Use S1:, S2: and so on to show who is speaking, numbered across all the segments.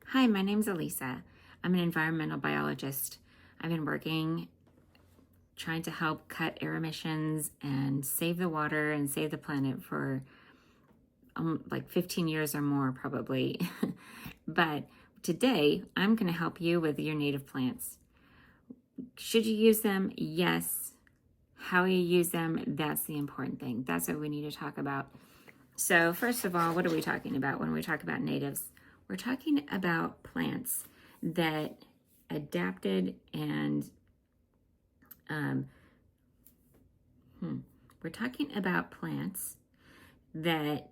S1: Hi, my name's Elisa. I'm an environmental biologist. I've been working trying to help cut air emissions and save the water and save the planet for like 15 years or more, probably. But today, I'm going to help you with your native plants. Should you use them? Yes. How you use them, that's the important thing. That's what we need to talk about. So first of all, what are we talking about when we talk about natives? We're talking about plants that adapted and we're talking about plants that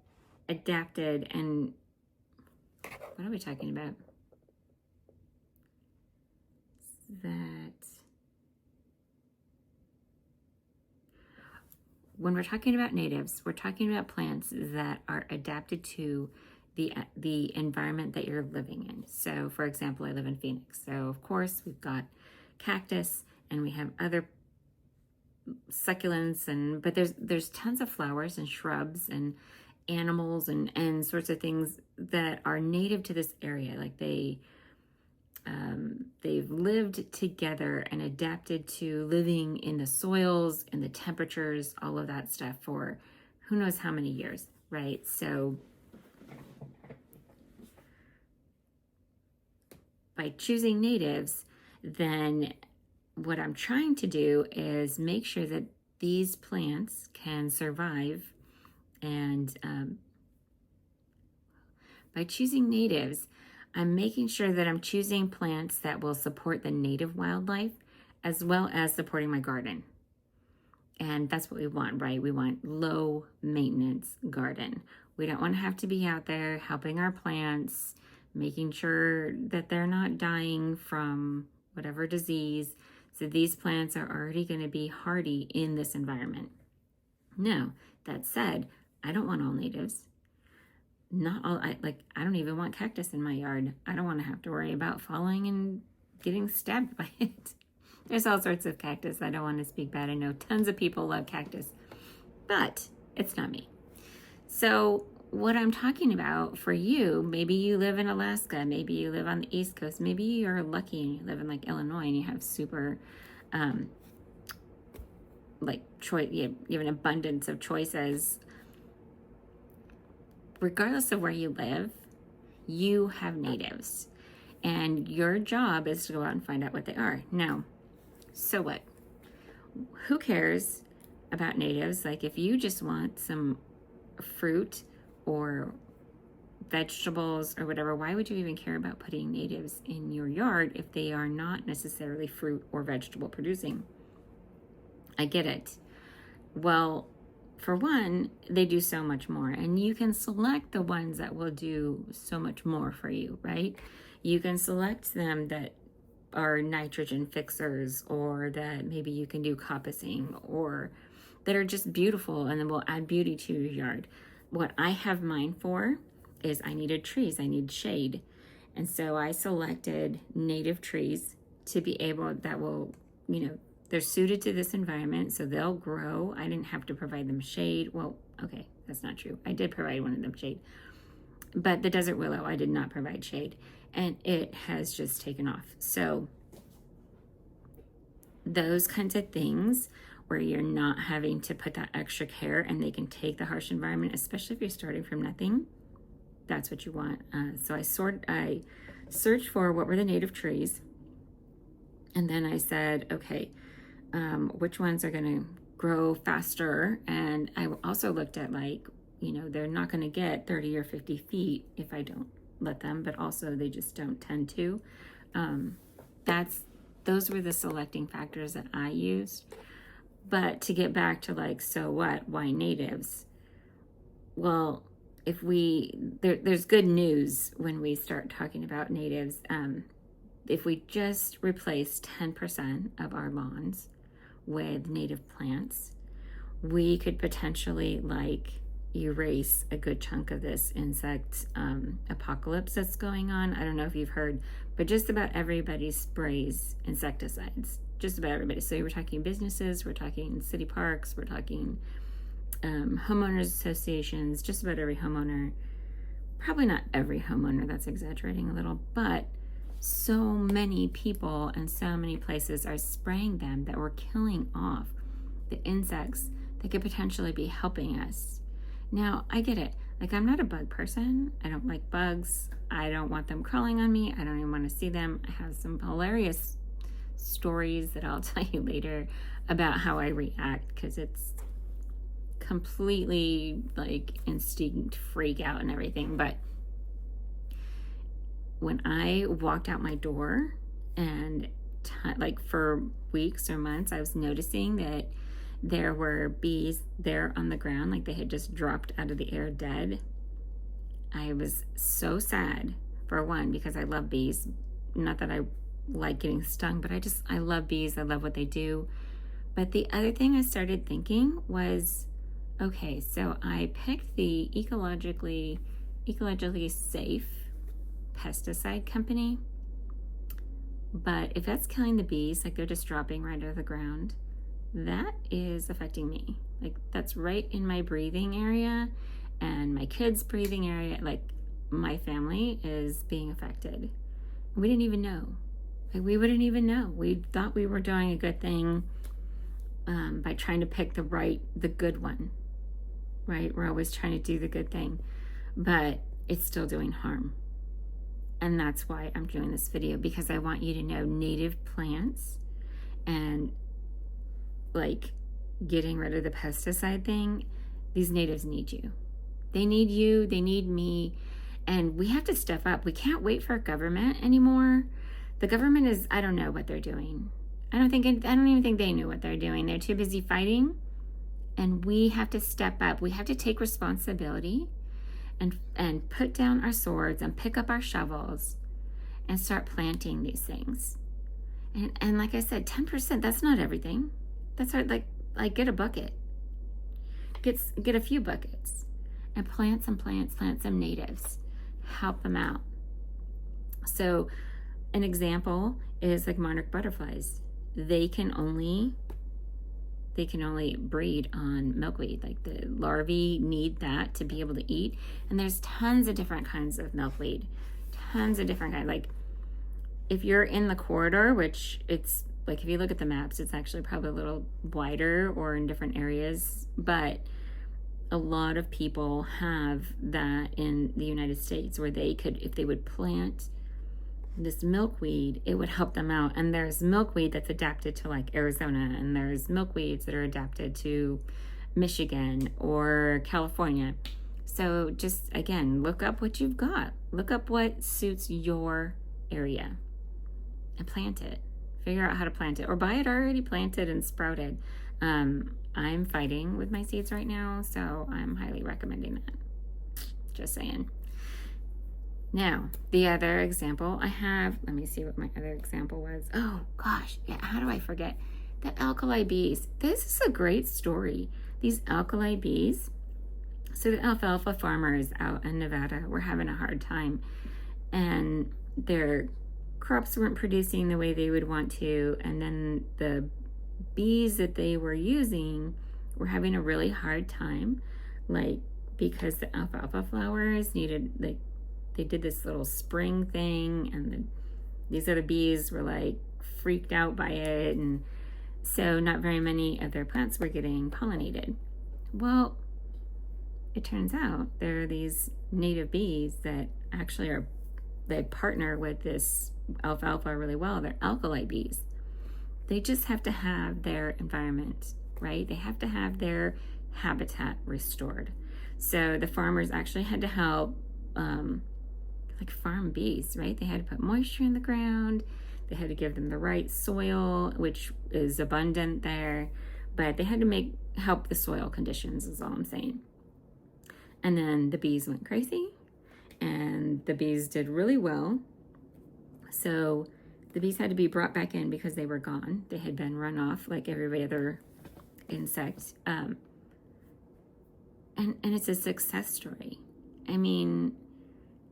S1: adapted and what are we talking about? When we're talking about natives, we're talking about plants that are adapted to the environment that you're living in. So, for example, I live in Phoenix. So, of course, we've got cactus and we have other succulents, but there's tons of flowers and shrubs and animals and sorts of things that are native to this area. Like they've lived together and adapted to living in the soils and the temperatures, all of that stuff for who knows how many years, right? So by choosing natives, then what I'm trying to do is make sure that these plants can survive. And by choosing natives, I'm making sure that I'm choosing plants that will support the native wildlife as well as supporting my garden. And that's what we want, right? We want low maintenance garden. We don't want to have to be out there helping our plants, making sure that they're not dying from whatever disease. So these plants are already going to be hardy in this environment. Now, that said, I don't want all natives. Not all, I don't even want cactus in my yard. I don't want to have to worry about falling and getting stabbed by it. There's all sorts of cactus. I don't want to speak bad. I know tons of people love cactus, but it's not me. So what I'm talking about for you, maybe you live in Alaska, maybe you live on the East Coast, maybe you're lucky and you live in like Illinois and you have super, choice. You have an abundance of choices. Regardless of where you live, you have natives, and your job is to go out and find out what they are. Now, so what? Who cares about natives? Like if you just want some fruit or vegetables or whatever, why would you even care about putting natives in your yard if they are not necessarily fruit or vegetable producing? I get it. Well, for one, they do so much more, and you can select the ones that will do so much more for you, right? You can select them that are nitrogen fixers, or that maybe you can do coppicing, or that are just beautiful and then will add beauty to your yard. What I have mine for is I needed trees, I need shade. And so I selected native trees to be able, that will, they're suited to this environment, so they'll grow. I didn't have to provide them shade. Well, okay, that's not true. I did provide one of them shade. But the desert willow, I did not provide shade. And it has just taken off. So those kinds of things where you're not having to put that extra care and they can take the harsh environment, especially if you're starting from nothing, that's what you want. So I searched for what were the native trees. And then I said, okay, which ones are going to grow faster? And I also looked at they're not going to get 30 or 50 feet if I don't let them, but also they just don't tend to. Those were the selecting factors that I used. But to get back to so what? Why natives? Well, there's good news when we start talking about natives. If we just replace 10% of our lawns with native plants, we could potentially erase a good chunk of this insect apocalypse that's going on. I don't know if you've heard, but just about everybody sprays insecticides. Just about everybody. So we're talking businesses, we're talking city parks, we're talking homeowners associations. Just about every homeowner probably not every homeowner, that's exaggerating a little, but so many people and so many places are spraying them that we're killing off the insects that could potentially be helping us. Now, I get it. Like, I'm not a bug person. I don't like bugs. I don't want them crawling on me. I don't even want to see them. I have some hilarious stories that I'll tell you later about how I react, because it's completely like instinct freak out and everything. But when I walked out my door and like for weeks or months, I was noticing that there were bees there on the ground, like they had just dropped out of the air dead. I was so sad, for one, because I love bees. Not that I like getting stung, but I love bees. I love what they do. But the other thing I started thinking was, okay, so I picked the ecologically safe pesticide company, but if that's killing the bees, like they're just dropping right out of the ground, that is affecting me. Like, that's right in my breathing area and my kids' breathing area. Like, my family is being affected. We didn't even know. Like, we wouldn't even know. We thought we were doing a good thing by trying to pick the good one, right? We're always trying to do the good thing, but it's still doing harm. And that's why I'm doing this video, because I want you to know native plants and like getting rid of the pesticide thing. These natives need you. They need you, they need me, and we have to step up. We can't wait for government anymore. The government is, I don't know what they're doing. I don't even think they knew what they're doing. They're too busy fighting, and we have to step up. We have to take responsibility and put down our swords and pick up our shovels and start planting these things. And like I said, 10%, that's not everything. That's like get a bucket. Get a few buckets and plant some plants, plant some natives. Help them out. So an example is like monarch butterflies. They can only breed on milkweed. Like, the larvae need that to be able to eat. And there's tons of different kinds of milkweed. Tons of different kinds. Like, if you're in the corridor, which it's like, if you look at the maps, it's actually probably a little wider or in different areas, but a lot of people have that in the United States, where they could, if they would plant this milkweed, it would help them out. And there's milkweed that's adapted to like Arizona, and there's milkweeds that are adapted to Michigan or California. So just, again, look up what you've got. Look up what suits your area and plant it. Figure out how to plant it, or buy it already planted and sprouted. I'm fighting with my seeds right now, so I'm highly recommending that. Just saying. Now, the other example I have, let me see what my other example was. Oh gosh, yeah, how do I forget? The alkali bees. This is a great story. These alkali bees. So the alfalfa farmers out in Nevada were having a hard time, and their crops weren't producing the way they would want to, and then the bees that they were using were having a really hard time, like, because the alfalfa flowers needed, like, they did this little spring thing, and these other bees were like freaked out by it, and so not very many of their plants were getting pollinated. Well, it turns out there are these native bees that actually they partner with this alfalfa really well. They're alkali bees. They just have to have their environment, right? They have to have their habitat restored. So the farmers actually had to help like farm bees, right? They had to put moisture in the ground. They had to give them the right soil, which is abundant there, but they had to help the soil conditions, is all I'm saying. And then the bees went crazy, and the bees did really well. So the bees had to be brought back in because they were gone. They had been run off like every other insect. And it's a success story. I mean,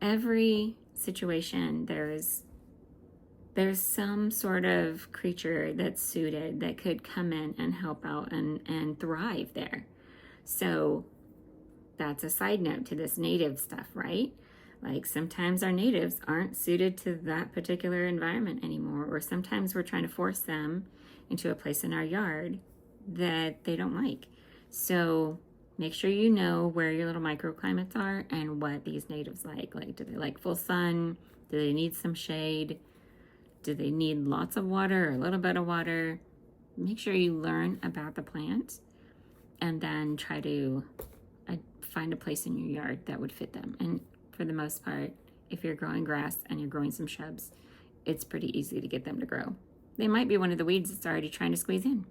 S1: every situation, there's some sort of creature that's suited that could come in and help out and thrive there. So that's a side note to this native stuff, right? Like sometimes our natives aren't suited to that particular environment anymore, or sometimes we're trying to force them into a place in our yard that they don't like. So make sure you know where your little microclimates are and what these natives like. Like, do they like full sun? Do they need some shade? Do they need lots of water or a little bit of water? Make sure you learn about the plant and then try to find a place in your yard that would fit them. And for the most part, if you're growing grass and you're growing some shrubs, it's pretty easy to get them to grow. They might be one of the weeds that's already trying to squeeze in.